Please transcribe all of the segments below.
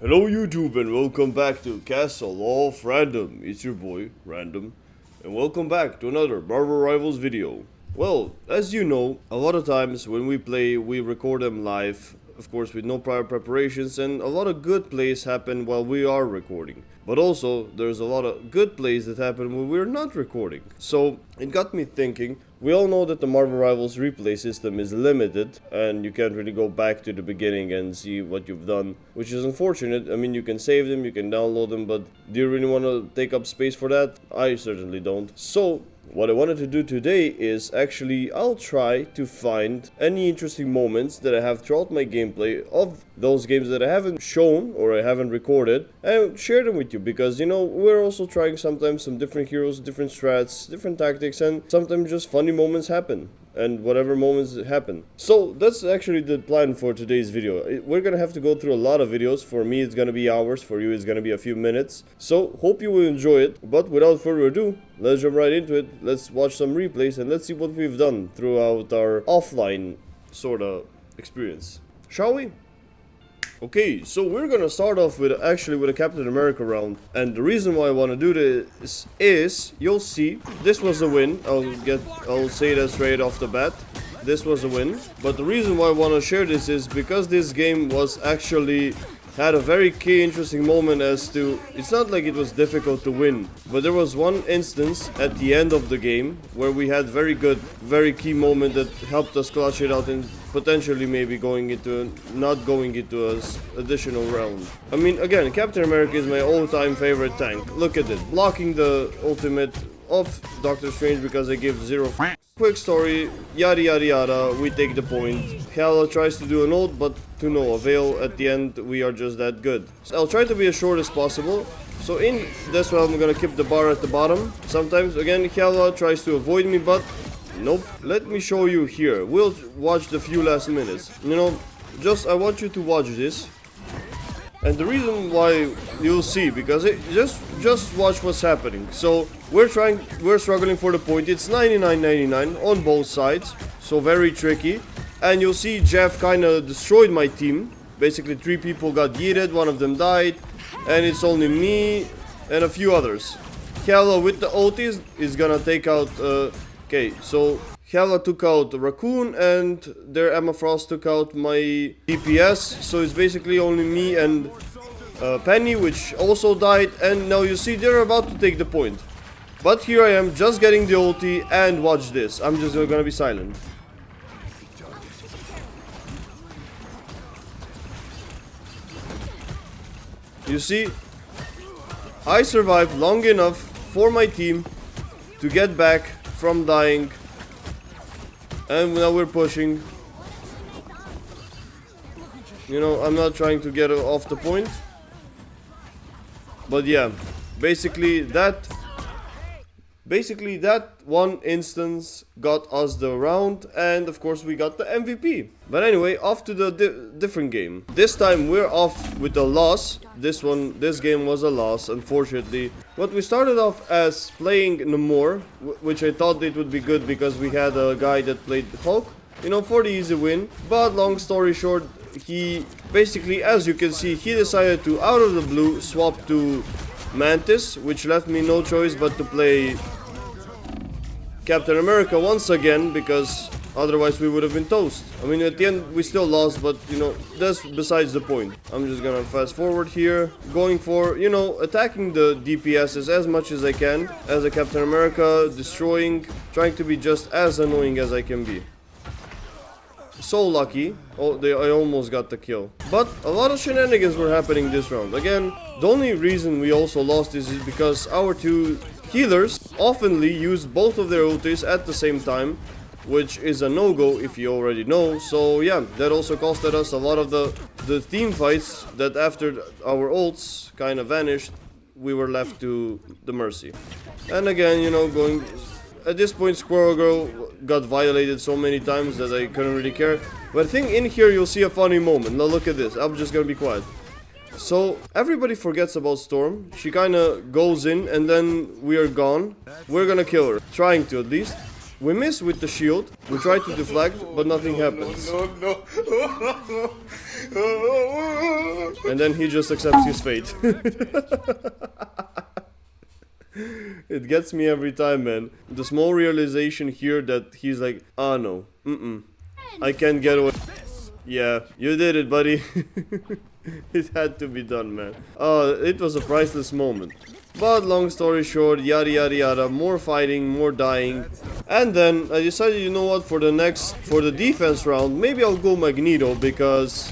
Hello YouTube and welcome back to Castle of Random. It's your boy, Random, and welcome back to another Marvel Rivals video. Well, as you know, a lot of times when we play, we record them live, of course with no prior preparations, and a lot of good plays happen while we are recording. But also, there's a lot of good plays that happen when we're not recording. So, it got me thinking. We all know that the Marvel Rivals replay system is limited, and you can't really go back to the beginning and see what you've done, which is unfortunate. I mean, you can save them, you can download them, but do you really want to take up space for that? I certainly don't. So, what I wanted to do today is actually, I'll try to find any interesting moments that I have throughout my gameplay of those games that I haven't shown or I haven't recorded, and share them with you, because, you know, we're also trying sometimes some different heroes, different strats, different tactics, and sometimes just funny moments happen. And whatever moments happen. So that's actually the plan for today's video. We're gonna have to go through a lot of videos. For me it's gonna be hours, for you it's gonna be a few minutes. So hope you will enjoy it. But without further ado, let's jump right into it. Let's watch some replays and let's see what we've done throughout our offline sorta experience. Shall we? Okay, so we're gonna start off with a Captain America round, and the reason why I want to do this is, you'll see, this was a win. I'll say that straight off the bat. This was a win, but the reason why I want to share this is because this game was actually had a very key interesting moment as to, it's not like it was difficult to win, but there was one instance at the end of the game where we had very key moment that helped us clutch it out and potentially maybe not going into an additional round. I mean, again, Captain America is my all-time favorite tank. Look at it, blocking the ultimate of Doctor Strange because I give zero. Quick story, yada yada yada, we take the point. Hela tries to do an ult, but to no avail. At the end, we are just that good. So I'll try to be as short as possible. So in this one, I'm gonna keep the bar at the bottom. Sometimes, again, Hela tries to avoid me, but nope. Let me show you here. We'll watch the few last minutes. You know, I want you to watch this. And the reason why you'll see, because just watch what's happening. So we're struggling for the point. It's 99-99 on both sides, so very tricky. And you'll see Jeff kind of destroyed my team. Basically 3 people got yeeted, one of them died, and it's only me and a few others. Hela with the ultis is gonna take out. Okay, so Hela took out Raccoon, and their Emma Frost took out my DPS, so it's basically only me and Penny, which also died, and now you see they're about to take the point. But here I am, just getting the ulti, and watch this. I'm just gonna be silent. You see, I survived long enough for my team to get back from dying. And now we're pushing. You know, I'm not trying to get off the point. But yeah, basically that one instance got us the round, and of course we got the MVP. But anyway, off to the different game. This time we're off with a loss. This game was a loss, unfortunately. But we started off as playing Namor, which I thought it would be good because we had a guy that played Hulk, you know, for the easy win. But long story short, he basically, as you can see, he decided to, out of the blue, swap to Mantis, which left me no choice but to play Captain America once again, because otherwise we would have been toast. I mean, at the end we still lost, but you know, that's besides the point. I'm just gonna fast forward here, going for, you know, attacking the DPSs as much as I can as a Captain America, destroying, trying to be just as annoying as I can be. So lucky. Oh, I almost got the kill. But a lot of shenanigans were happening this round. Again, the only reason we also lost is because our 2 healers oftenly used both of their ultis at the same time, which is a no-go if you already know. So yeah, that also costed us a lot of the team fights, that after our ults kind of vanished, we were left to the mercy. And again, you know, going... At this point, Squirrel Girl got violated so many times that I couldn't really care. But I think in here you'll see a funny moment. Now look at this. I'm just gonna be quiet. So everybody forgets about Storm. She kind of goes in and then we are gone. We're gonna kill her. Trying to, at least. We miss with the shield. We try to deflect, but nothing happens. No. And then he just accepts his fate. It gets me every time, man. The small realization here that he's like, ah no, I can't get away. Yeah, you did it, buddy. It had to be done, man. It was a priceless moment. But long story short, yada yada yada, more fighting, more dying. And then I decided, you know what, for the defense round, maybe I'll go Magneto, because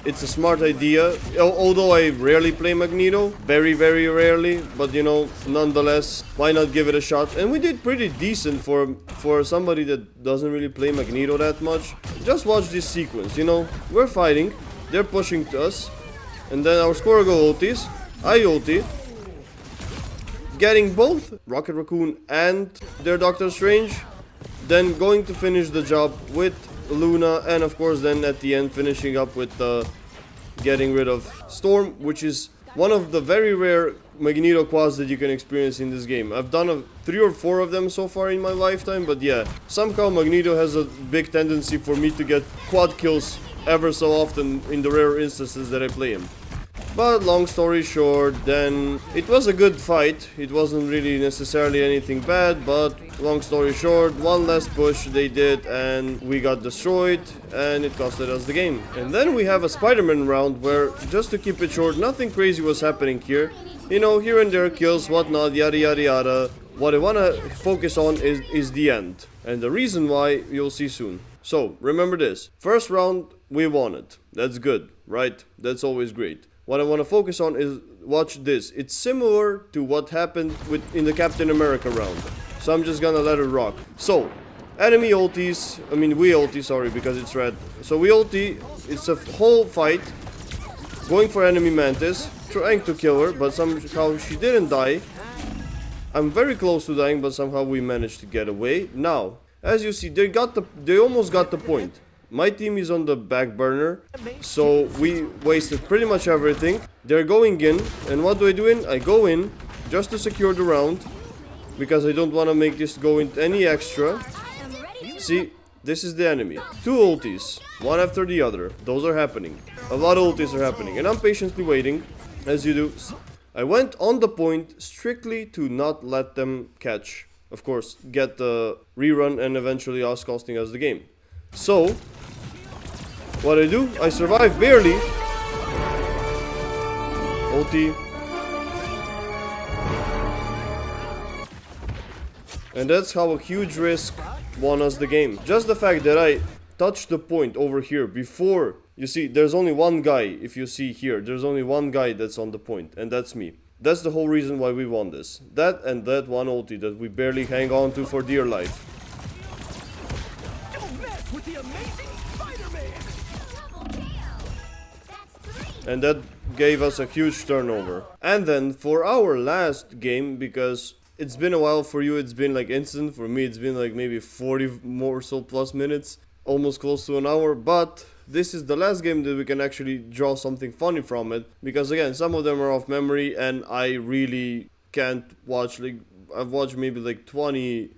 it's a smart idea. Although I rarely play Magneto, very rarely, but you know, nonetheless, why not give it a shot? And we did pretty decent for somebody that doesn't really play Magneto that much. Just watch this sequence, you know, we're fighting, they're pushing to us, and then our scorer go ultis, I ulti, getting both Rocket Raccoon and their Doctor Strange, then going to finish the job with Luna, and of course then at the end finishing up with getting rid of Storm, which is one of the very rare Magneto quads that you can experience in this game. I've done 3 or 4 of them so far in my lifetime, but yeah, somehow Magneto has a big tendency for me to get quad kills ever so often in the rare instances that I play him. But long story short, then it was a good fight. It wasn't really necessarily anything bad, but long story short, one last push they did and we got destroyed and it costed us the game. And then we have a Spider-Man round where, just to keep it short, nothing crazy was happening here. You know, here and there kills, whatnot, yada yada yada. What I wanna focus on is the end. And the reason why, you'll see soon. So, remember this. First round, we won it. That's good, right? That's always great. What I want to focus on is, watch this. It's similar to what happened in the Captain America round. So I'm just gonna let it rock. So, enemy ultis, we ulti, sorry, because it's red. So we ulti, it's a whole fight, going for enemy Mantis, trying to kill her, but somehow she didn't die. I'm very close to dying, but somehow we managed to get away. Now, as you see, they almost got the point. My team is on the back burner, so we wasted pretty much everything. They're going in, and what do? I go in just to secure the round, because I don't want to make this go into any extra. See, this is the enemy. 2 ultis, one after the other. Those are happening. A lot of ultis are happening, and I'm patiently waiting, as you do. I went on the point strictly to not let them catch. Of course, get the rerun and eventually us costing us the game. So, what I do, I survive barely. Ulti. And that's how a huge risk won us the game. Just the fact that I touched the point over here before, you see, there's only one guy, if you see here, there's only one guy that's on the point, and that's me. That's the whole reason why we won this. That and that one ulti that we barely hang on to for dear life. With the amazing Spider-Man. And that gave us a huge turnover. And then for our last game, because it's been a while for you, it's been like instant. For me, it's been like maybe 40 more so plus minutes, almost close to an hour. But this is the last game that we can actually draw something funny from it. Because again, some of them are off memory and I really can't watch, like, I've watched maybe like 20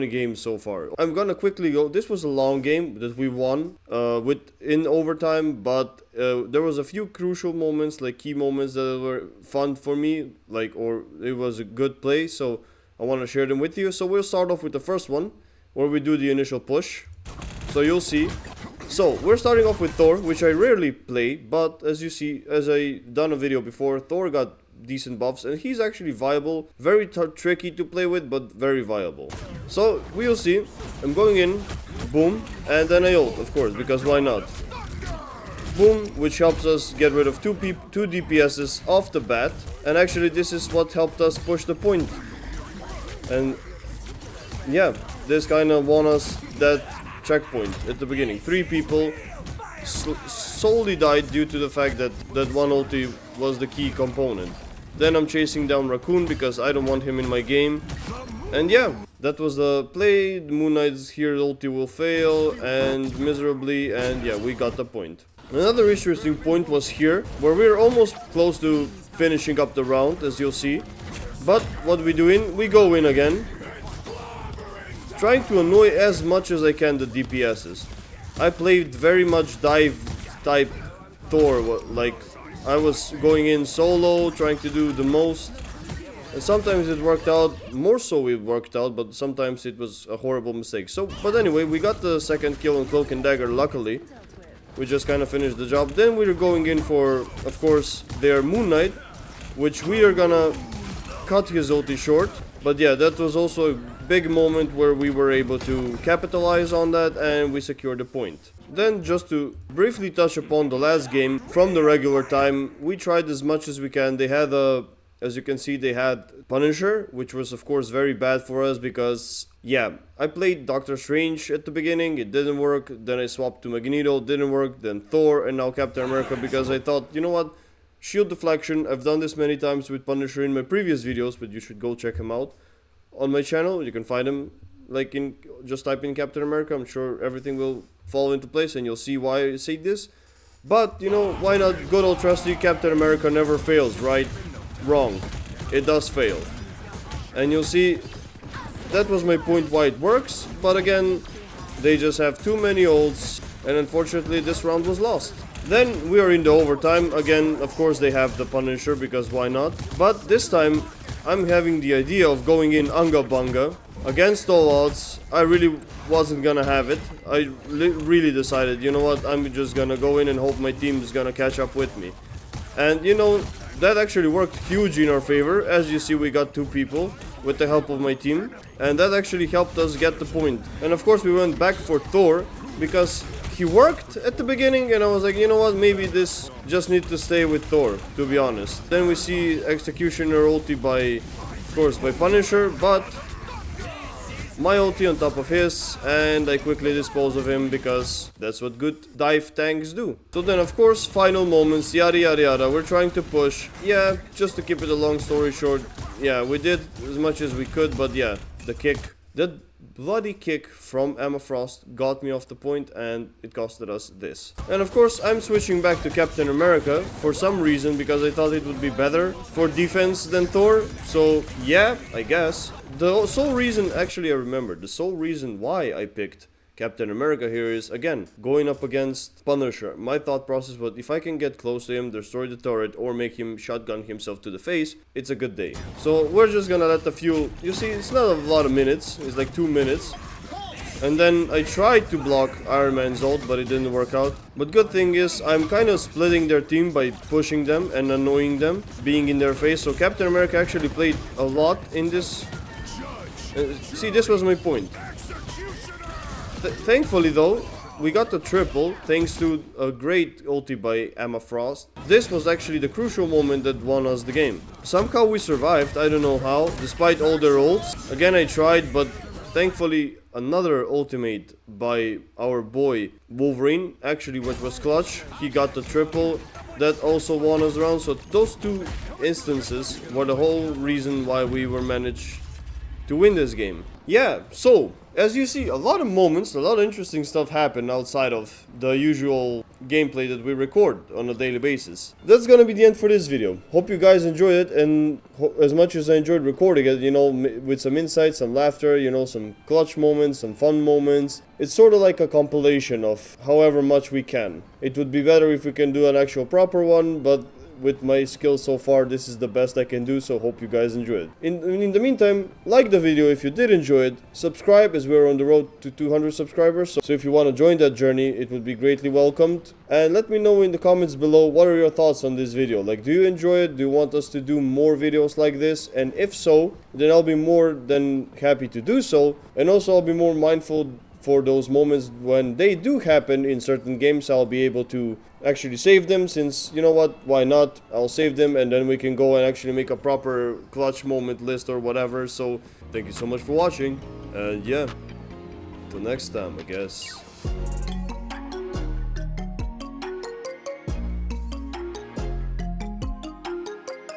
games so far. I'm gonna quickly go. This was a long game that we won in overtime, but there was a few crucial moments, like key moments that were fun for me, or it was a good play, so I want to share them with you. So we'll start off with the first one, where we do the initial push. So you'll see. So we're starting off with Thor, which I rarely play, but as you see, as I done a video before, Thor got decent buffs and he's actually viable. Very tricky to play with, but very viable. So we'll see. I'm going in, boom, and then I ult, of course, because why not? Boom, which helps us get rid of two DPSs off the bat, and actually this is what helped us push the point. And yeah, this kind of won us that checkpoint at the beginning. 3 people solely died due to the fact that that one ulti was the key component. Then I'm chasing down Raccoon because I don't want him in my game. And yeah, that was the play. The Moon Knight's here ulti will fail and miserably, and yeah, we got the point. Another interesting point was here, where we're almost close to finishing up the round, as you'll see. But what we do we go in again. trying to annoy as much as I can the DPSs. I played very much dive type Thor, like I was going in solo, trying to do the most. And sometimes it worked out, more so it worked out, but sometimes it was a horrible mistake. So, but anyway, we got the second kill on Cloak and Dagger, luckily. We just kind of finished the job. Then we were going in for, of course, their Moon Knight, which we are gonna cut his ulti short. But yeah, that was also a big moment where we were able to capitalize on that and we secured the point. Then, just to briefly touch upon the last game, from the regular time, we tried as much as we can. They had a... As you can see, they had Punisher, which was of course very bad for us because, yeah, I played Doctor Strange at the beginning, it didn't work, then I swapped to Magneto, didn't work, then Thor, and now Captain America because I thought, you know what, shield deflection, I've done this many times with Punisher in my previous videos, but you should go check him out on my channel. You can find him, like, just type in Captain America, I'm sure everything will fall into place and you'll see why I say this. But, you know, why not good old trusty Captain America never fails, right? Wrong. It does fail. And you'll see, that was my point why it works, but again, they just have too many ults, and unfortunately this round was lost. Then we are in the overtime, again, of course they have the Punisher, because why not? But this time, I'm having the idea of going in Unga Bunga. Against all odds, I really wasn't gonna have it. I really decided, you know what, I'm just gonna go in and hope my team is gonna catch up with me. And you know, that actually worked huge in our favor. As you see, we got 2 people with the help of my team, and that actually helped us get the point. And of course we went back for Thor because he worked at the beginning and I was like, you know what, maybe this just needs to stay with Thor, to be honest. Then we see Executioner ulti by, of course, by Punisher, but my ulti on top of his, and I quickly dispose of him because that's what good dive tanks do. So then, of course, final moments, yada yada yada, we're trying to push. Yeah, just to keep it a long story short, yeah, we did as much as we could, but yeah, the kick, that bloody kick from Emma Frost got me off the point and it costed us this. And of course, I'm switching back to Captain America for some reason because I thought it would be better for defense than Thor. So yeah, I guess. The sole reason, actually I remember, the sole reason why I picked Captain America here is, again, going up against Punisher. My thought process was, if I can get close to him, destroy the turret, or make him shotgun himself to the face, it's a good day. So we're just gonna let the fuel... You see, it's not a lot of minutes, it's like 2 minutes. And then I tried to block Iron Man's ult, but it didn't work out. But good thing is, I'm kind of splitting their team by pushing them and annoying them, being in their face. So Captain America actually played a lot in this... see, this was my point. Thankfully though, we got the triple thanks to a great ulti by Emma Frost. This was actually the crucial moment that won us the game. Somehow we survived, I don't know how, despite all their ults. Again, I tried, but thankfully another ultimate by our boy Wolverine, actually, which was clutch. He got the triple, that also won us round. So those 2 instances were the whole reason why we were managed to win this game. Yeah, so as you see, a lot of moments, a lot of interesting stuff happened outside of the usual gameplay that we record on a daily basis. That's gonna be the end for this video. Hope you guys enjoyed it, and as much as I enjoyed recording it, you know, with some insights, some laughter, you know, some clutch moments, some fun moments. It's sort of like a compilation of however much we can. It would be better if we can do an actual proper one, but with my skills so far, this is the best I can do, so hope you guys enjoy it. In the meantime, like the video if you did enjoy it, subscribe as we're on the road to 200 subscribers, so if you want to join that journey, it would be greatly welcomed. And let me know in the comments below, what are your thoughts on this video? Like, do you enjoy it? Do you want us to do more videos like this? And if so, then I'll be more than happy to do so, and also I'll be more mindful for those moments when they do happen in certain games. I'll be able to actually save them, since, you know what, why not? I'll save them and then we can go and actually make a proper clutch moment list or whatever. So thank you so much for watching, and yeah, till next time, I guess.